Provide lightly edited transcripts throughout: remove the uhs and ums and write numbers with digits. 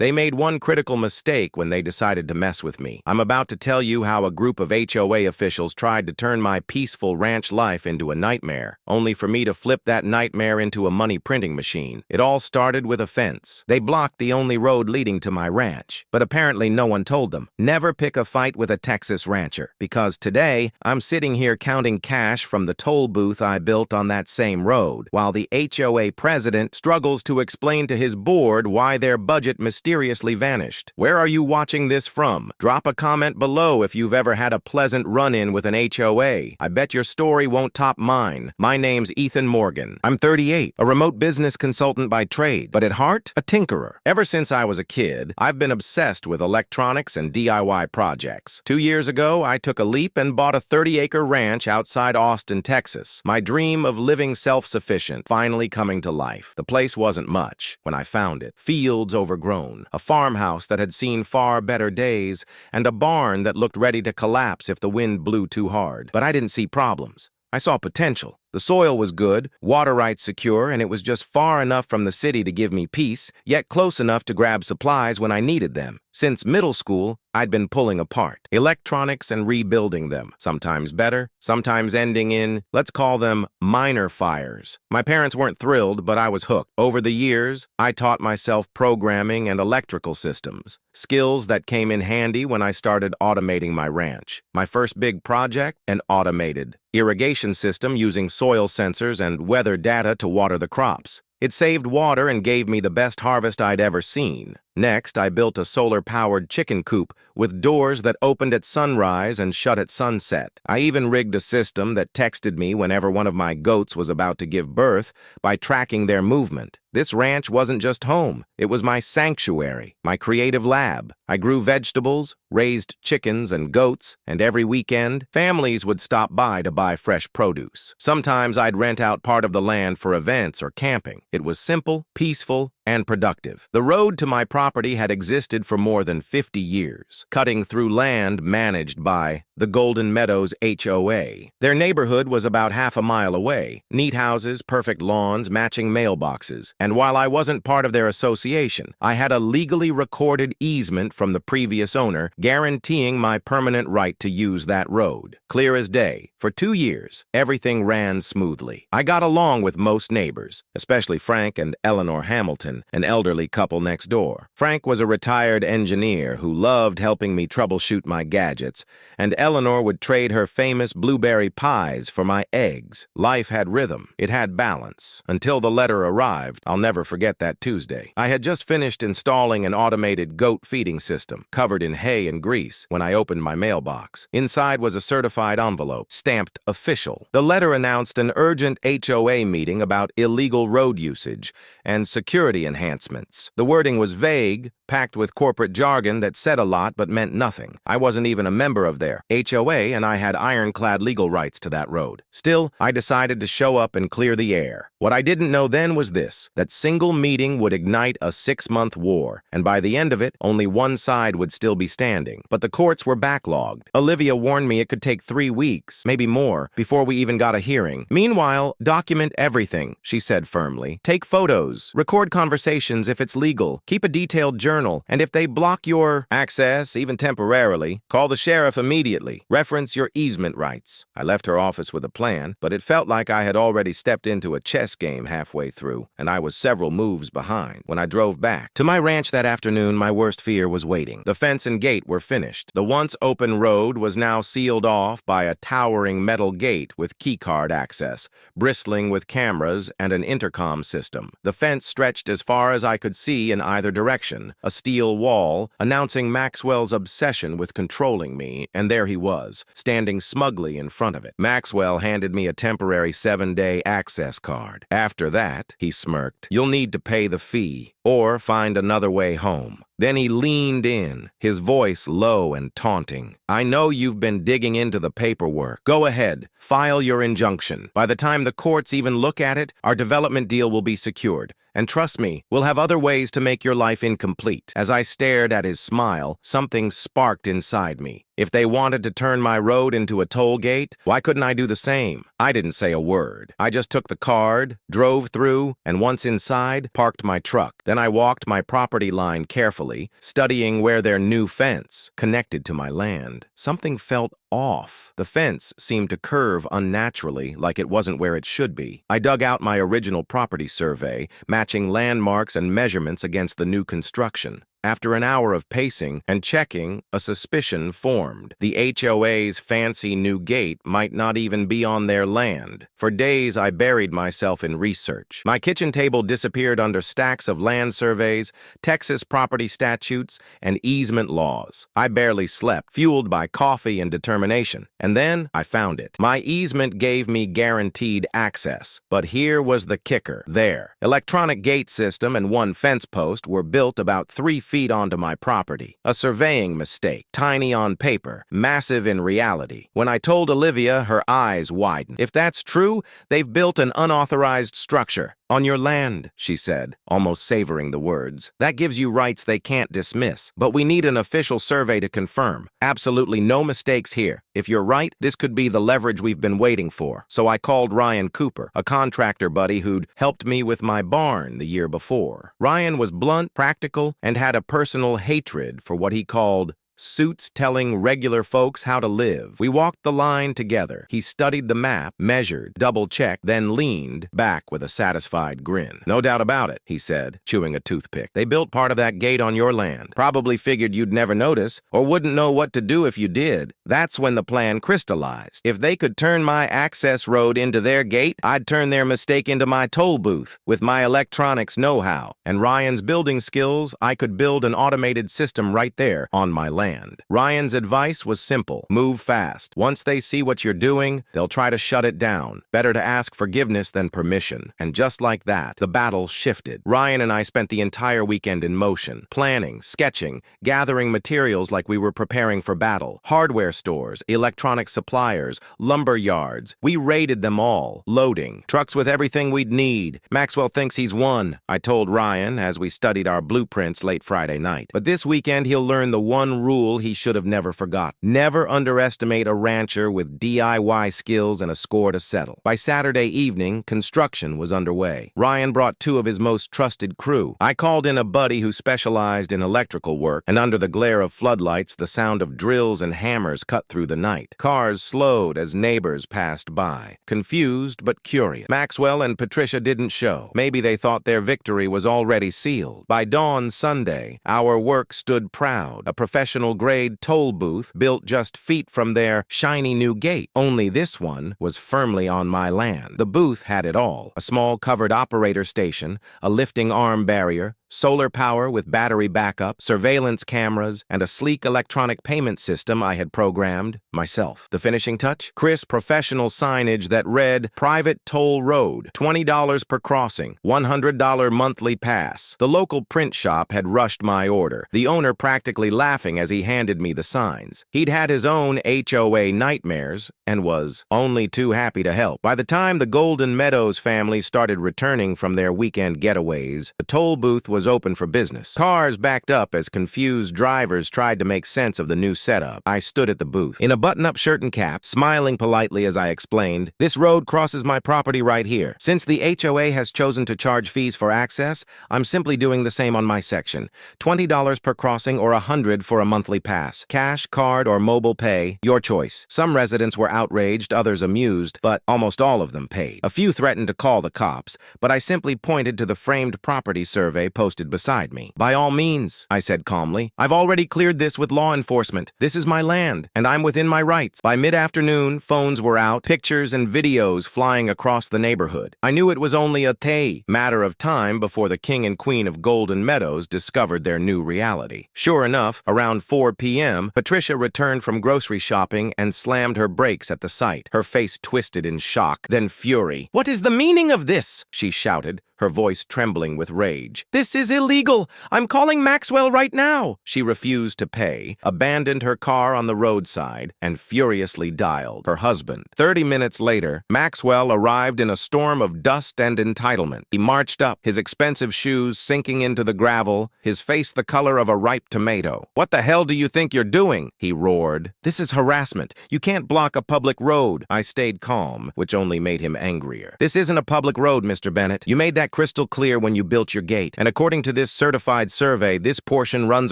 They made one critical mistake when they decided to mess with me. I'm about to tell you how a group of HOA officials tried to turn my peaceful ranch life into a nightmare, only for me to flip that nightmare into a money printing machine. It all started with a fence. They blocked the only road leading to my ranch, but apparently no one told them. Never pick a fight with a Texas rancher, because today I'm sitting here counting cash from the toll booth I built on that same road, while the HOA president struggles to explain to his board why their budget mysteriously vanished. Where are you watching this from? Drop a comment below if you've ever had a pleasant run-in with an HOA. I bet your story won't top mine. My name's Ethan Morgan. I'm 38, a remote business consultant by trade, but at heart, a tinkerer. Ever since I was a kid, I've been obsessed with electronics and DIY projects. 2 years ago, I took a leap and bought a 30-acre ranch outside Austin, Texas. My dream of living self-sufficient finally coming to life. The place wasn't much when I found it. Fields overgrown, a farmhouse that had seen far better days, and a barn that looked ready to collapse if the wind blew too hard. But I didn't see problems. I saw potential. The soil was good, water rights secure, and it was just far enough from the city to give me peace, yet close enough to grab supplies when I needed them. Since middle school, I'd been pulling apart electronics and rebuilding them, sometimes better, sometimes ending in, let's call them, minor fires. My parents weren't thrilled, but I was hooked. Over the years, I taught myself programming and electrical systems, skills that came in handy when I started automating my ranch. My first big project, an automated irrigation system using soil sensors and weather data to water the crops. It saved water and gave me the best harvest I'd ever seen. Next, I built a solar-powered chicken coop with doors that opened at sunrise and shut at sunset. I even rigged a system that texted me whenever one of my goats was about to give birth by tracking their movement. This ranch wasn't just home. It was my sanctuary, my creative lab. I grew vegetables, raised chickens and goats, and every weekend, families would stop by to buy fresh produce. Sometimes I'd rent out part of the land for events or camping. It was simple, peaceful, and productive. The road to my property had existed for more than 50 years, cutting through land managed by the Golden Meadows HOA. Their neighborhood was about half a mile away. Neat houses, perfect lawns, matching mailboxes. And while I wasn't part of their association, I had a legally recorded easement from the previous owner guaranteeing my permanent right to use that road. Clear as day. For 2 years, everything ran smoothly. I got along with most neighbors, especially Frank and Eleanor Hamilton, an elderly couple next door. Frank was a retired engineer who loved helping me troubleshoot my gadgets, and Eleanor would trade her famous blueberry pies for my eggs. Life had rhythm. It had balance. Until the letter arrived. I'll never forget that Tuesday. I had just finished installing an automated goat feeding system, covered in hay and grease, when I opened my mailbox. Inside was a certified envelope, stamped official. The letter announced an urgent HOA meeting about illegal road usage and security enhancements. The wording was vague, packed with corporate jargon that said a lot but meant nothing. I wasn't even a member of their HOA, and I had ironclad legal rights to that road. Still, I decided to show up and clear the air. What I didn't know then was this: that single meeting would ignite a 6-month war, and by the end of it, only one side would still be standing. But the courts were backlogged. Olivia warned me it could take 3 weeks, maybe more, before we even got a hearing. Meanwhile, document everything, she said firmly. Take photos, record conversations if it's legal, keep a detailed journal, and if they block your access, even temporarily, call the sheriff immediately. Reference your easement rights. I left her office with a plan, but it felt like I had already stepped into a chess game halfway through, and I was several moves behind. When I drove back to my ranch that afternoon, my worst fear was waiting. The fence and gate were finished. The once open road was now sealed off by a towering metal gate with keycard access, bristling with cameras and an intercom system. The fence stretched as far as I could see in either direction, a steel wall announcing Maxwell's obsession with controlling me, and there he was, standing smugly in front of it. Maxwell handed me a temporary 7-day access card. After that, he smirked, you'll need to pay the fee or find another way home. Then he leaned in, his voice low and taunting. I know you've been digging into the paperwork. Go ahead, file your injunction. By the time the courts even look at it, our development deal will be secured. And trust me, we'll have other ways to make your life incomplete. As I stared at his smile, something sparked inside me. If they wanted to turn my road into a toll gate, why couldn't I do the same? I didn't say a word. I just took the card, drove through, and once inside, parked my truck. Then I walked my property line carefully, studying where their new fence connected to my land. Something felt off. The fence seemed to curve unnaturally, like it wasn't where it should be. I dug out my original property survey, matching landmarks and measurements against the new construction. After an hour of pacing and checking, a suspicion formed. The HOA's fancy new gate might not even be on their land. For days, I buried myself in research. My kitchen table disappeared under stacks of land surveys, Texas property statutes, and easement laws. I barely slept, fueled by coffee and determination. And then I found it. My easement gave me guaranteed access. But here was the kicker. There. Electronic gate system and one fence post were built about 3 feet onto my property. A surveying mistake, tiny on paper, massive in reality. When I told Olivia, her eyes widened. If that's true, they've built an unauthorized structure. On your land, she said, almost savoring the words. That gives you rights they can't dismiss. But we need an official survey to confirm. Absolutely no mistakes here. If you're right, this could be the leverage we've been waiting for. So I called Ryan Cooper, a contractor buddy who'd helped me with my barn the year before. Ryan was blunt, practical, and had a personal hatred for what he called suits telling regular folks how to live. We walked the line together. He studied the map, measured, double-checked, then leaned back with a satisfied grin. No doubt about it, he said, chewing a toothpick. They built part of that gate on your land. Probably figured you'd never notice or wouldn't know what to do if you did. That's when the plan crystallized. If they could turn my access road into their gate, I'd turn their mistake into my toll booth. With my electronics know-how and Ryan's building skills, I could build an automated system right there on my land. Ryan's advice was simple. Move fast. Once they see what you're doing, they'll try to shut it down. Better to ask forgiveness than permission. And just like that, the battle shifted. Ryan and I spent the entire weekend in motion, planning, sketching, gathering materials like we were preparing for battle. Hardware stores, electronic suppliers, lumber yards. We raided them all, loading. Trucks with everything we'd need. Maxwell thinks he's won, I told Ryan as we studied our blueprints late Friday night. But this weekend he'll learn the one rule he should have never forgot. Never underestimate a rancher with DIY skills and a score to settle. By Saturday evening, construction was underway. Ryan brought 2 of his most trusted crew. I called in a buddy who specialized in electrical work, and under the glare of floodlights, the sound of drills and hammers cut through the night. Cars slowed as neighbors passed by, confused but curious. Maxwell and Patricia didn't show. Maybe they thought their victory was already sealed. By dawn Sunday, our work stood proud, a professional-grade toll booth built just feet from their shiny new gate. Only this one was firmly on my land. The booth had it all. A small covered operator station, a lifting arm barrier, solar power with battery backup, surveillance cameras, and a sleek electronic payment system I had programmed myself. The finishing touch? Crisp professional signage that read, Private Toll Road, $20 per crossing, $100 monthly pass. The local print shop had rushed my order, the owner practically laughing as he handed me the signs. He'd had his own HOA nightmares and was only too happy to help. By the time the Golden Meadows family started returning from their weekend getaways, the toll booth was open for business. Cars backed up as confused drivers tried to make sense of the new setup. I stood at the booth, in a button-up shirt and cap, smiling politely as I explained, this road crosses my property right here. Since the HOA has chosen to charge fees for access, I'm simply doing the same on my section. $20 per crossing or $100 for a monthly pass. Cash, card, or mobile pay, your choice. Some residents were outraged, others amused, but almost all of them paid. A few threatened to call the cops, but I simply pointed to the framed property survey posted beside me. By all means, I said calmly. I've already cleared this with law enforcement. This is my land, and I'm within my rights. By mid-afternoon, phones were out, pictures and videos flying across the neighborhood. I knew it was only a matter of time before the king and queen of Golden Meadows discovered their new reality. Sure enough, around 4 p.m., Patricia returned from grocery shopping and slammed her brakes at the sight, her face twisted in shock, then fury. What is the meaning of this? She shouted, her voice trembling with rage. "This is illegal! I'm calling Maxwell right now!" She refused to pay, abandoned her car on the roadside, and furiously dialed her husband. 30 minutes later, Maxwell arrived in a storm of dust and entitlement. He marched up, his expensive shoes sinking into the gravel, his face the color of a ripe tomato. "What the hell do you think you're doing?" he roared. "This is harassment. You can't block a public road." I stayed calm, which only made him angrier. "This isn't a public road, Mr. Bennett. You made that crystal clear when you built your gate, and according to this certified survey, this portion runs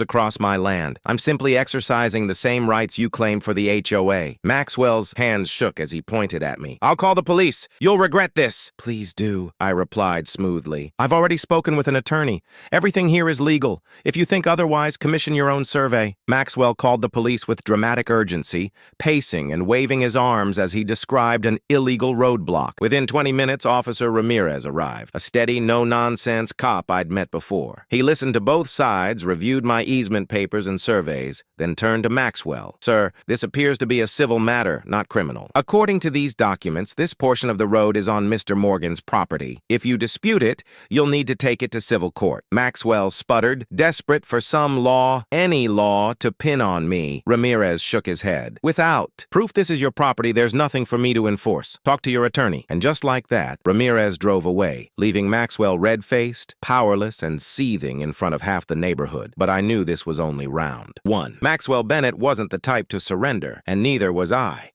across my land. I'm simply exercising the same rights you claim for the HOA. Maxwell's hands shook as he pointed at me. "I'll call the police. You'll regret this." "Please do," I replied smoothly. "I've already spoken with an attorney. Everything here is legal. If you think otherwise, commission your own survey." Maxwell called the police with dramatic urgency, pacing and waving his arms as he described an illegal roadblock. Within 20 minutes, Officer Ramirez arrived, a steady, no-nonsense cop I'd met before. He listened to both sides, reviewed my easement papers and surveys, then turned to Maxwell. "Sir, this appears to be a civil matter, not criminal. According to these documents, this portion of the road is on Mr. Morgan's property. If you dispute it, you'll need to take it to civil court." Maxwell sputtered, desperate for some law, any law, to pin on me. Ramirez shook his head. "Without proof this is your property, there's nothing for me to enforce. Talk to your attorney." And just like that, Ramirez drove away, leaving Maxwell red-faced, powerless, and seething in front of half the neighborhood. But I knew this was only round one. Maxwell Bennett wasn't the type to surrender, and neither was I.